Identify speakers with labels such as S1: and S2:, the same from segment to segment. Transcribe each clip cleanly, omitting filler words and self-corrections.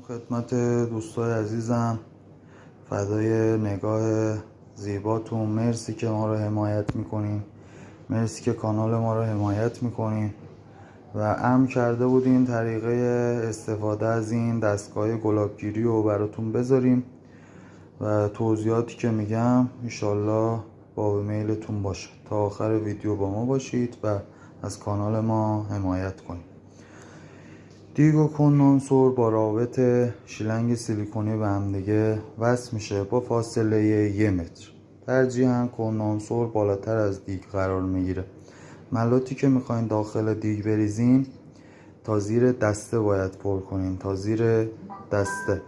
S1: خدمت دوستای عزیزم، فدای نگاه زیباتون. مرسی که ما رو حمایت میکنین، مرسی که کانال ما رو حمایت میکنین و امر کرده بودین طریقه استفاده از این دستگاه گلابگیری رو براتون بذاریم و توضیحاتی که میگم انشالله باب میلتون باشه. تا آخر ویدیو با ما باشید و از کانال ما حمایت کنید. دیگ و کندنسور با رابط شیلنگ سیلیکونی به هم دیگه وصل میشه با فاصله 1 متر. ترجیحاً کندنسور بالاتر از دیگ قرار میگیره. ملاتی که میخواین داخل دیگ بریزین تا زیر دسته باید پر کنین، تا زیر دسته.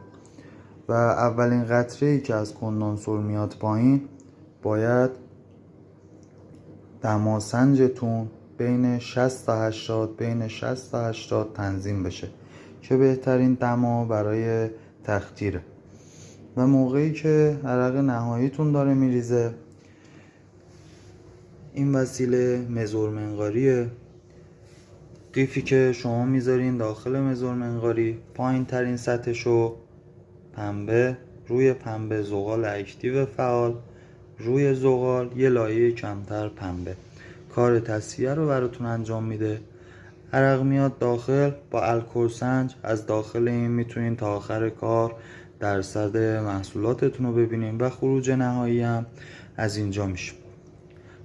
S1: و اولین قطره ای که از کندنسور میاد پایین باید دماسنجتون بین 60 تا 80 تنظیم بشه که بهترین دما برای تختیره. و موقعی که عرق نهاییتون داره میریزه، این وسیله مزور منقاریه. قیفی که شما میذارین داخل مزور منقاری، پایین ترین سطحشو پنبه، روی پنبه زغال اکتیو فعال، روی زغال یه لایه کمتر پنبه. کار تصفیه رو براتون انجام میده. عرق میاد داخل، با الکل سنج از داخل این میتونین تا آخر کار درصد محصولاتتون رو ببینین و خروج نهایی هم از اینجا میشه.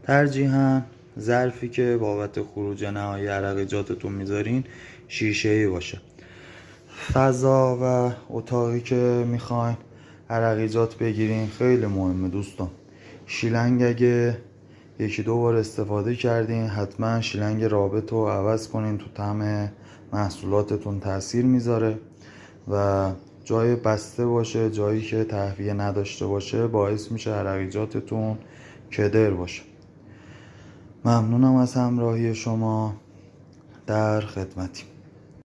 S1: ترجیحاً ظرفی که بابت خروج نهایی عرقیجاتتون میذارین شیشه‌ای باشه. فضا و اتاقی که میخواین عرقیجات بگیرین خیلی مهمه دوستان. شیلنگ اگه 1-2 بار استفاده کردین حتما شیلنگ رابط رو عوض کنین، تو طعم محصولاتتون تاثیر میذاره. و جای بسته باشه، جایی که تهویه نداشته باشه باعث میشه عرقیجاتتون کدر باشه. ممنونم از همراهی شما، در خدمتیم.